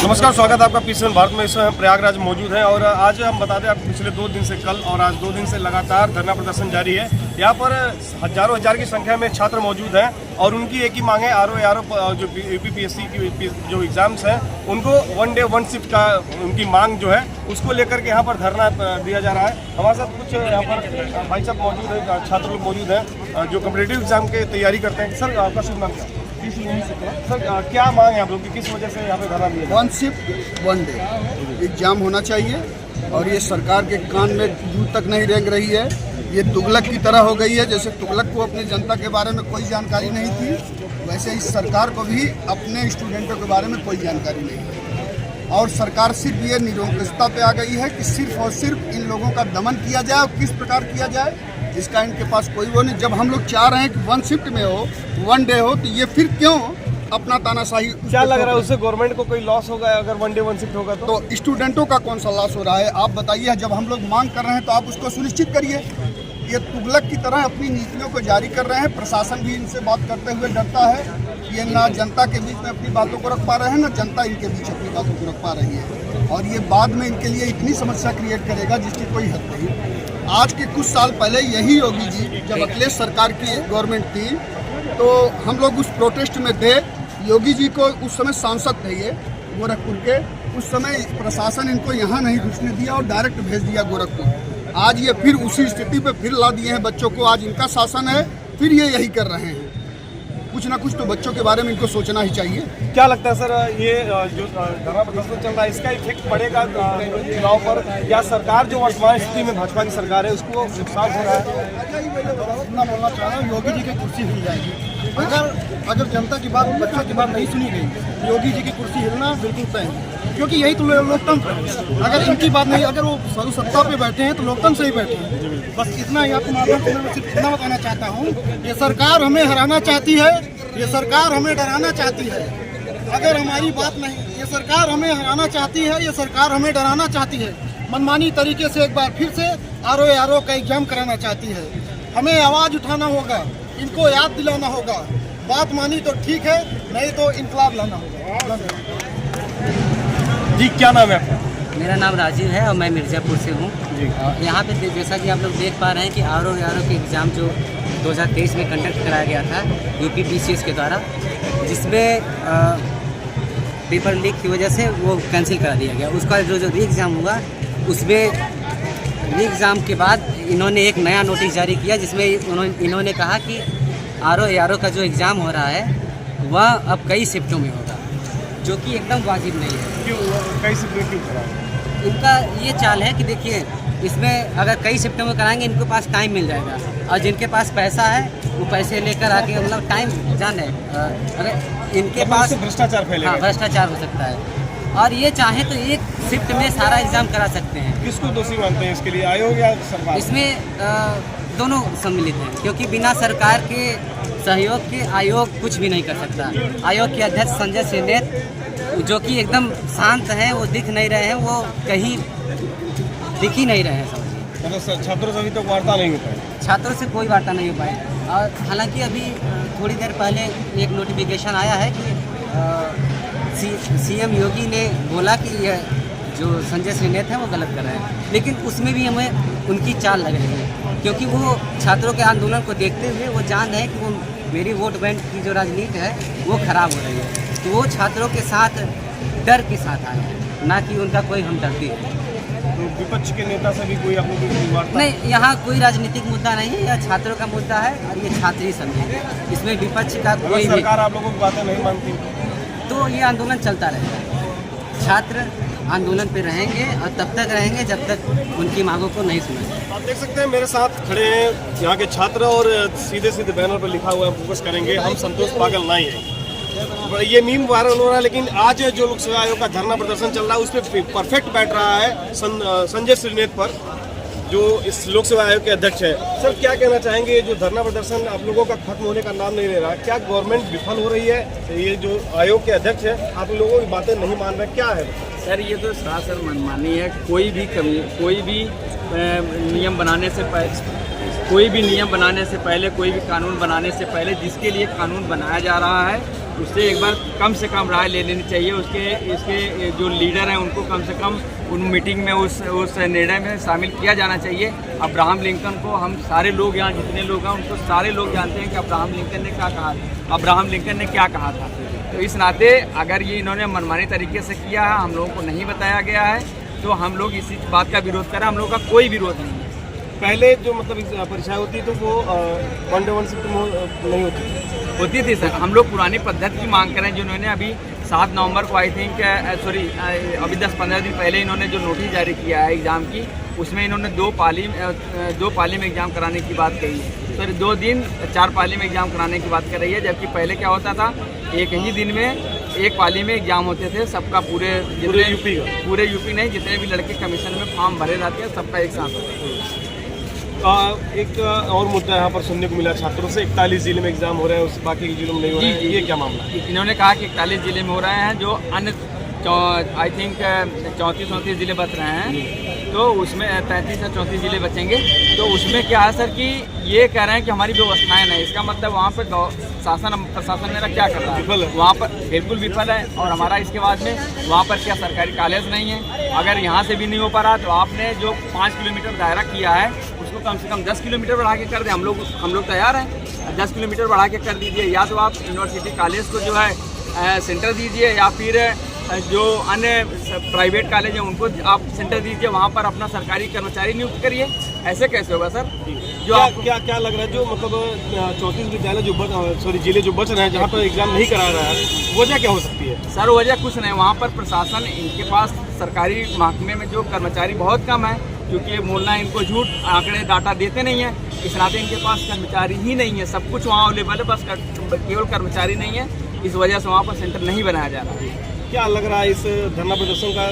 नमस्कार, स्वागत है आपका पीसीएन भारत में। इस समय हम प्रयागराज मौजूद हैं और आज हम बता दें आपको पिछले 2 दिन से कल और आज 2 दिन से लगातार धरना प्रदर्शन जारी है। यहाँ पर हजारों हजार की संख्या में छात्र मौजूद हैं और उनकी एक ही मांग है, आरओ जो यूपीपीएससी की जो एग्जाम्स हैं उनको 1 डे 1 शिफ्ट का उनकी मांग जो है उसको लेकर के यहाँ पर धरना दिया जा रहा है। हमारे साथ कुछ यहाँ पर भाई साहब मौजूद है, छात्र लोग मौजूद हैं जो कॉम्पिटिटिव एग्जाम की तैयारी करते हैं। सर आपका शुभ नाम क्या? सर क्या मांग है आप लोग की, किस वजह से यहाँ पे धरना दिया? 1 शिफ्ट 1 डे एग्जाम होना चाहिए और ये सरकार के कान में दूर तक नहीं रेंग रही है। ये तुगलक की तरह हो गई है। जैसे तुगलक को अपनी जनता के बारे में कोई जानकारी नहीं थी, वैसे इस सरकार को भी अपने स्टूडेंटों के बारे में कोई जानकारी नहीं है। और सरकार सिर्फ ये निरंकुशता पे आ गई है कि सिर्फ और सिर्फ इन लोगों का दमन किया जाए और किस प्रकार किया जाए इसका इनके पास कोई वो नहीं। जब हम लोग चाह रहे हैं कि 1 शिफ्ट में हो, 1 डे हो, तो ये फिर क्यों अपना तानाशाही? क्या लग रहा है उससे गवर्नमेंट को कोई लॉस होगा अगर 1 डे 1 शिफ्ट होगा तो स्टूडेंटों का कौन सा लॉस हो रहा है आप बताइए। जब हम लोग मांग कर रहे हैं तो आप उसको सुनिश्चित करिए। ये तुगलक की तरह अपनी नीतियों को जारी कर रहे हैं। प्रशासन भी इनसे बात करते हुए डरता है। ये ना जनता के बीच में अपनी बातों को रख पा रहे हैं, ना जनता इनके बीच अपनी बातों को रख पा रही है और ये बाद में इनके लिए इतनी समस्या क्रिएट करेगा जिसकी कोई हद नहीं। आज के कुछ साल पहले यही योगी जी जब अखिलेश सरकार की गवर्नमेंट थी तो हम लोग उस प्रोटेस्ट में थे। योगी जी को उस समय सांसद थे ये गोरखपुर के, उस समय प्रशासन इनको यहाँ नहीं घुसने दिया और डायरेक्ट भेज दिया गोरखपुर। आज ये फिर उसी स्थिति पे फिर ला दिए हैं बच्चों को। आज इनका शासन है, फिर ये यही कर रहे हैं। कुछ ना कुछ तो बच्चों के बारे में इनको सोचना ही चाहिए। क्या लगता है सर ये जो धरना प्रदर्शन चल रहा है इसका इफेक्ट पड़ेगा चुनाव पर, या सरकार जो वर्तमान स्थिति में भाजपा की सरकार है उसको नुकसान हो रहा है? इतना बोलना चाह रहा हूँ, योगी जी की कुर्सी हिल जाएगी अगर जनता की बात, बच्चों की बात नहीं सुनी गई। योगी जी की कुर्सी हिलना बिल्कुल तय है, क्योंकि यही तो लोकतंत्र है। अगर इनकी बात नहीं, अगर वो सत्ता पे बैठे हैं तो लोकतंत्र से ही बैठे हैं। बस इतना ही आपको माध्यम से मैं सिर्फ इतना बताना चाहता हूँ, ये सरकार हमें हराना चाहती है, ये सरकार हमें डराना चाहती है। अगर हमारी बात नहीं, ये सरकार हमें हराना चाहती है, ये सरकार हमें डराना चाहती है। मनमानी तरीके से एक बार फिर से आरओ का एग्जाम कराना चाहती है। हमें आवाज़ उठाना होगा, इनको याद दिलाना होगा। बात मानी तो ठीक है, नहीं तो इनकलाब लाना होगा। जी क्या नाम है आपका? मेरा नाम राजीव है और मैं मिर्ज़ापुर से हूँ। यहाँ पे जैसा कि आप लोग देख पा रहे हैं कि आरओ के एग्ज़ाम जो 2023 में कंडक्ट कराया गया था यूपीपीसीएस के द्वारा, जिसमें पेपर लीक की वजह से वो कैंसिल करा दिया गया। उसका जो री एग्ज़ाम हुआ उसमें री एग्ज़ाम के बाद इन्होंने एक नया नोटिस जारी किया जिसमें इन्होंने कहा कि आरओ का जो एग्ज़ाम हो रहा है वह अब कई शिफ्टों में होगा, जो कि एकदम वाजिब नहीं है। क्यों कई शिफ्ट में क्यों करा? इनका ये चाल है कि देखिए इसमें अगर कई शिफ्टों में कराएंगे इनके पास टाइम मिल जाएगा और जिनके पास पैसा है वो पैसे लेकर आके मतलब टाइम जान है, अगर इनके पास भ्रष्टाचार फैलेगा। हाँ, भ्रष्टाचार हो सकता है। और ये चाहे तो एक शिफ्ट में सारा एग्ज़ाम करा सकते हैं। किसको दोषी मानते हैं इसके लिए, आयोग या सरकार? इसमें दोनों सम्मिलित हैं, क्योंकि बिना सरकार के सहयोग के आयोग कुछ भी नहीं कर सकता। आयोग के अध्यक्ष संजय सिन्हा जो कि एकदम शांत हैं, वो दिख नहीं रहे हैं, वो कहीं दिख ही नहीं रहे हैं। समझिए छात्रों से अभी तक वार्ता नहीं हो पाई, छात्रों से कोई वार्ता नहीं हो पाई। और हालांकि अभी थोड़ी देर पहले एक नोटिफिकेशन आया है कि सीएम योगी ने बोला कि यह जो संजय सिन्हा है वो गलत कर रहे हैं, लेकिन उसमें भी हमें उनकी चाल लग रही है, क्योंकि वो छात्रों के आंदोलन को देखते हुए वो जान रहे हैं कि वो मेरी वोट बैंक की जो राजनीति है वो खराब हो रही है, तो वो छात्रों के साथ डर के साथ आए हैं, ना कि उनका कोई हमदर्दी है। तो विपक्ष के नेता से भी कोई आपको कोई वार्ता? नहीं, यहाँ कोई राजनीतिक मुद्दा नहीं है, यह छात्रों का मुद्दा है और ये छात्र ही समझेंगे। इसमें विपक्ष का कोई भी, सरकार आप लोगों की बातें नहीं मानती तो ये आंदोलन चलता रहेगा। छात्र आंदोलन पे रहेंगे और तब तक रहेंगे जब तक उनकी मांगों को नहीं सुना जाए। आप देख सकते हैं मेरे साथ खड़े हैं यहाँ के छात्र और सीधे सीधे बैनर पर लिखा हुआ है फोकस करेंगे, हम संतोष पागल नहीं है। ये मीम वायरल हो रहा है, लेकिन आज जो लोक सेवा आयोग का धरना प्रदर्शन चल रहा है उसमें परफेक्ट बैठ रहा है संजय सिन्हा पर, जो इस लोक सेवा आयोग के अध्यक्ष है। सर क्या कहना चाहेंगे, जो धरना प्रदर्शन आप लोगों का खत्म होने का नाम नहीं ले रहा, क्या गवर्नमेंट विफल हो रही है? ये जो आयोग के अध्यक्ष है आप लोगों की बातें नहीं मान रहे, क्या है? सर ये तो सरासर मनमानी है। कोई भी नियम बनाने से पहले, कोई भी कानून बनाने से पहले जिसके लिए कानून बनाया जा रहा है उससे एक बार कम से कम राय ले लेनी चाहिए। इसके जो लीडर हैं उनको कम से कम उन मीटिंग में उस निर्णय में शामिल किया जाना चाहिए। अब्राहम लिंकन को हम सारे लोग, यहाँ जितने लोग हैं उनको सारे लोग जानते हैं कि अब्राहम लिंकन ने क्या कहा, अब्राहम लिंकन ने क्या कहा था। तो इस नाते अगर ये इन्होंने मनमानी तरीके से किया है, हम लोगों को नहीं बताया गया है, तो हम लोग इसी बात का विरोध करें। हम लोग का कोई विरोध नहीं है। पहले जो मतलब परीक्षा होती तो वो 1 day 1 shift नहीं होती थी सर। हम लोग पुरानी पद्धति की मांग करें, जिन्होंने अभी 7 नवंबर को अभी 10-15 दिन पहले इन्होंने जो नोटिस जारी किया है एग्ज़ाम की, उसमें इन्होंने 2 पाली में एग्ज़ाम कराने की बात कही है। सर 2 दिन 4 पाली में एग्ज़ाम कराने की बात कर रही है, जबकि पहले क्या होता था, एक ही दिन में एक पाली में एग्ज़ाम होते थे सबका, पूरे यूपी नहीं, जितने भी लड़के कमीशन में फॉर्म भरे जाते हैं सबका एक साथ होता है। एक और मुद्दा यहाँ पर सुनने को मिला छात्रों से, 41 जिले में एग्जाम हो रहे हैं, उस बाकी के जिलों में नहीं हो रहे हैं, ये क्या मामला है? इन्होंने कहा कि 41 जिले में हो रहे हैं, जो अन्य आई थिंक 34-34 जिले बच रहे हैं, तो उसमें 33 या 34 जिले बचेंगे। तो उसमें क्या है सर कि ये कह रहे हैं कि हमारी व्यवस्थाएं नहीं, इसका मतलब वहाँ पर प्रशासन मेरा क्या कर रहा है, वहाँ पर बिल्कुल विफल है। और हमारा इसके बाद में वहाँ पर क्या सरकारी कॉलेज नहीं है? अगर यहाँ से भी नहीं हो पा रहा तो आपने जो 5 किलोमीटर दायरा किया है उसको कम से कम 10 किलोमीटर बढ़ा के कर दें। हम लोग तैयार हैं, 10 किलोमीटर बढ़ा के कर दीजिए। या तो आप यूनिवर्सिटी कॉलेज को जो है सेंटर दीजिए, या फिर जो अन्य प्राइवेट कॉलेज हैं उनको आप सेंटर दीजिए, वहाँ पर अपना सरकारी कर्मचारी नियुक्त करिए। ऐसे कैसे होगा सर? जो क्या लग रहा है, जो मतलब 34 विद्यालय जिले जो बच रहे हैं जहाँ पर एग्जाम नहीं करा रहा है, वजह क्या हो सकती है? सर वजह कुछ नहीं, वहाँ पर प्रशासन, इनके पास सरकारी महकमे में जो कर्मचारी बहुत कम है, क्योंकि बोलना इनको झूठ आंकड़े डाटा देते नहीं है, इस नाते इनके पास कर्मचारी ही नहीं है। सब कुछ वहाँ अवेलेबल है, बस केवल कर्मचारी नहीं है, इस वजह से वहाँ पर सेंटर नहीं बनाया जा रहा है। क्या लग रहा है इस धरना प्रदर्शन का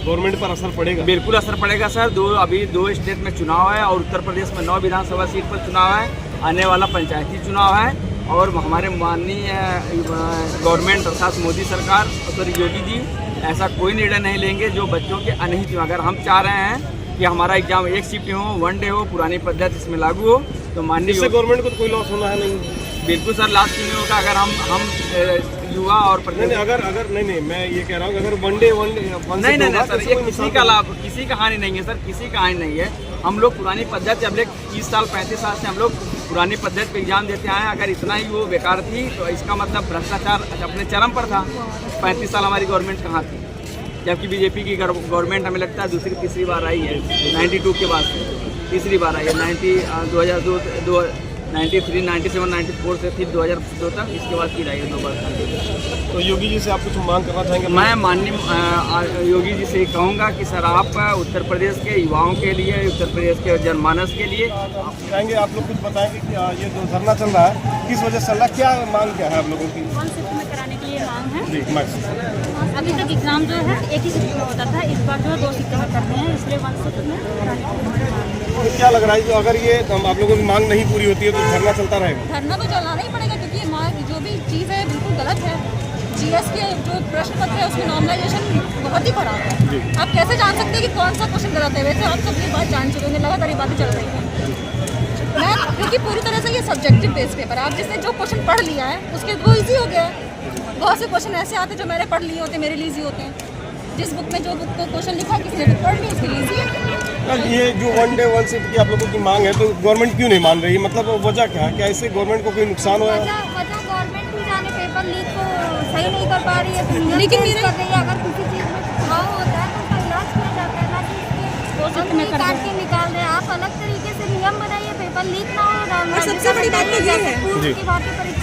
गवर्नमेंट पर असर पड़ेगा? बिल्कुल असर पड़ेगा सर। अभी 2 स्टेट में चुनाव है, और उत्तर प्रदेश में 9 विधानसभा सीट पर चुनाव है, आने वाला पंचायती चुनाव है, और हमारे माननीय गवर्नमेंट अर्थात मोदी सरकार और योगी जी ऐसा कोई निर्णय नहीं लेंगे जो बच्चों के अनहित में। अगर हम चाह रहे हैं कि हमारा एग्जाम 1 शिफ्ट हो, 1 डे हो, पुरानी पद्धति इसमें लागू हो, तो माननीय गवर्नमेंट को तो कोई लॉस होना है नहीं? बिल्कुल सर, लास्ट क्यों नहीं होगा? अगर हम युवा और नहीं, मैं ये कह रहा हूँ अगर 1 डे नहीं सर, ये किसी का लाभ, किसी का हानि नहीं है सर, किसी का हानि नहीं है। हम लोग पुरानी पद्धति, अब 30 साल 35 साल से हम लोग पुरानी पद्धति पे एग्जाम देते आए हैं। अगर इतना ही वो बेकार थी तो इसका मतलब भ्रष्टाचार अपने चरम पर था। 35 साल हमारी गवर्नमेंट कहाँ थी? जबकि बीजेपी की गवर्नमेंट हमें लगता है तीसरी बार आई है, 92 के बाद तीसरी बार आई है। 2002, 93, 97, 94 से थी 2002 तक, इसके बाद फिर आई है 2 बार। तो योगी जी से आप कुछ मांग करना चाहेंगे? मैं माननीय योगी जी से कहूँगा कि सर आप उत्तर प्रदेश के युवाओं के लिए, उत्तर प्रदेश के जनमानस के लिए चाहेंगे, आप लोग कुछ बताएंगे कि ये जो धरना चल रहा है किस वजह से चल रहा है, क्या मांग क्या है आप लोगों की? 1 शिफ्ट में कराने के लिए मांग है जी। अभी तक एग्जाम जो है 1 ही शिफ्ट में होता था, इस बार जो है 2 शिफ्ट में करते हैं, इसलिए 1 शिफ्ट में कराने के लिए। तो क्या लग रहा है, अगर ये आप लोगों की मांग नहीं पूरी होती है तो धरना चलता रहेगा? धरना तो चलाना ही पड़ेगा, क्योंकि ये जो भी चीज़ है बिल्कुल गलत है। GS के जो प्रश्न पत्र है उसमें नॉर्मलाइजेशन बहुत ही खराब है। आप कैसे जान सकते हैं कि कौन सा क्वेश्चन गलत है? वैसे आप सब ये बात जान चुके होंगे, लगातार ये बातें चल रही हैं। क्योंकि पूरी तरह से ये सब्जेक्टिव बेस पेपर है, आप जिसने जो क्वेश्चन पढ़ लिया है उसके वो ईजी हो गया है। बहुत से क्वेश्चन ऐसे आते हैं जो मैंने पढ़ लिए होते, मेरे लिए ईजी होते हैं। जिस बुक में जो बुक को क्वेश्चन लिखा है किसी ने तो पढ़ ली, उसके लिए ईजी है। ये जो 1 डे 1 शिफ्ट की आप लोगों की मांग है, तो गवर्नमेंट क्यों नहीं मान रही? मतलब वजह क्या है? क्या इससे गवर्नमेंट को कोई नुकसान हुआ है? वजह गवर्नमेंट भी जाने पेपर लीक को सही नहीं कर पा रही है, लेकिन मेरे कर रही है। अगर किसी चीज़ में छुपाव होता है तो उसका इलाज किया जाता है, ना कि इसके काट के निकाल रहे हैं। आप अलग तरीके से नियम बनाइए, पेपर लीक ना हो। सबसे बड़ी बात तो ये है,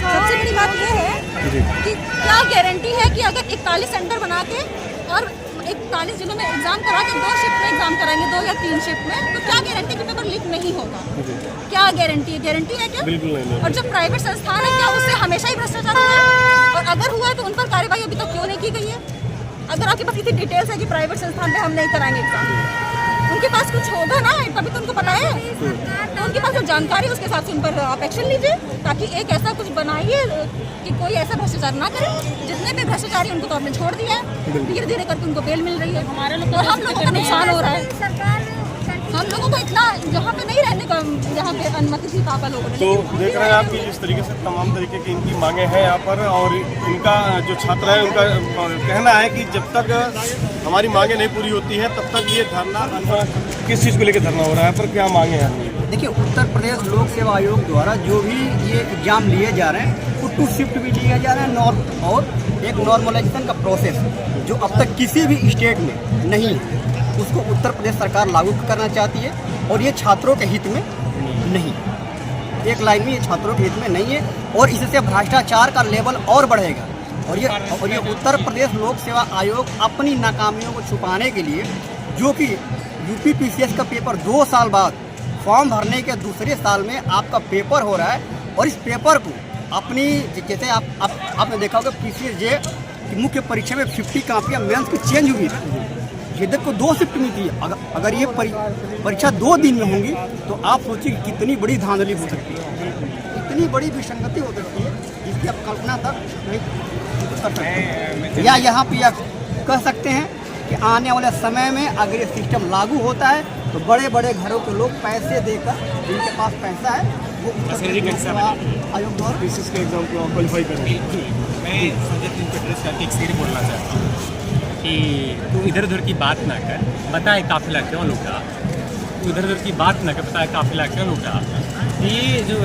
सबसे बड़ी बात ये है कि क्या गारंटी है कि अगर 41 सेंटर बना के और 41 जिलों में एग्जाम करा के 2 शिफ्ट में एग्जाम कराएंगे, 2 या 3 शिफ्ट में, तो क्या गारंटी कि पेपर लीक नहीं होगा? क्या गारंटी है? गारंटी है क्या? बिल्कुल नहीं। और जो प्राइवेट संस्थान है, क्या उससे हमेशा ही भ्रष्टाचार हुआ है? और अगर हुआ है तो उन पर कार्रवाई अभी तक क्यों नहीं की गई है? अगर आपके पास इतनी डिटेल्स है कि प्राइवेट संस्थान पे हम नहीं कराएंगे एग्जाम, उनके पास कुछ होगा ना, तभी तो उनको पता है। तो उनके पास जो जानकारी है उसके हिसाब से उन पर आप एक्शन लीजिए, ताकि एक ऐसा कुछ बनाइए कि कोई ऐसा भ्रष्टाचार ना करे। जितने भी भ्रष्टाचारी उनको तो आपने छोड़ दिया है, धीरे धीरे करके उनको बेल मिल रही है, और हम लोगों का नुकसान हो रहा है। हम लोगों को इतना यहाँ पे नहीं रहने का, यहाँ पे अनुमति थी पापा लोगों ने। तो लेकिन देख रहे हैं आप कि जिस तरीके से तमाम तरीके की इनकी मांगे हैं यहाँ पर, और इनका जो छात्र है उनका कहना है कि जब तक हमारी मांगे नहीं पूरी होती है तब तक ये धरना, किस चीज़ को लेकर धरना हो रहा है, पर क्या मांगे हैं? देखिए, उत्तर प्रदेश लोक सेवा आयोग द्वारा जो भी ये एग्जाम लिए जा रहे हैं वो 2 शिफ्ट भी लिए जा रहे हैं और एक नॉर्मलाइजेशन का प्रोसेस जो अब तक किसी भी स्टेट में नहीं है, उसको उत्तर प्रदेश सरकार लागू करना चाहती है और ये छात्रों के हित में नहीं, एक लाइन में ये छात्रों के हित में नहीं है और इससे भ्रष्टाचार का लेवल और बढ़ेगा। और ये उत्तर प्रदेश लोक सेवा आयोग अपनी नाकामियों को छुपाने के लिए, जो कि यूपी पीसीएस का पेपर 2 साल बाद फॉर्म भरने के दूसरे साल में आपका पेपर हो रहा है, और इस पेपर को अपनी, जैसे आपने देखा होगा पीसीएस जे की मुख्य परीक्षा में 50 कापियाँ मेंस की चेंज हुई थी, ये को 2 शिफ्ट में थी। अगर ये परीक्षा 2 दिन में होंगी तो आप सोचिए कितनी बड़ी धांधली हो सकती है, इतनी बड़ी विसंगति हो सकती है जिसकी आप कल्पना तक नहीं कर सकते। या यहाँ पे आप कह सकते हैं कि आने वाले समय में अगर ये सिस्टम लागू होता है तो बड़े बड़े घरों के लोग पैसे देकर, जिनके पास पैसा है, वो आयोग द्वारा पीसीएस के एग्जाम को क्वालिफाई करेंगे। मैं संजय सिंह को एड्रेस करके एक सीरी बोलना चाहता हूँ कि तू इधर उधर की बात ना कर, बताए काफिला क्यों लूटा, तू इधर उधर की बात ना कर, बताए काफिला क्यों लूटा। ये जो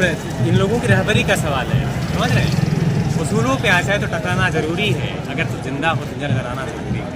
इन लोगों की रहबरी का सवाल है, समझ रहे हैं? उसूलों पे आ जाए तो टकराना जरूरी है, अगर तू जिंदा हो तो जल कराना जरूरी है।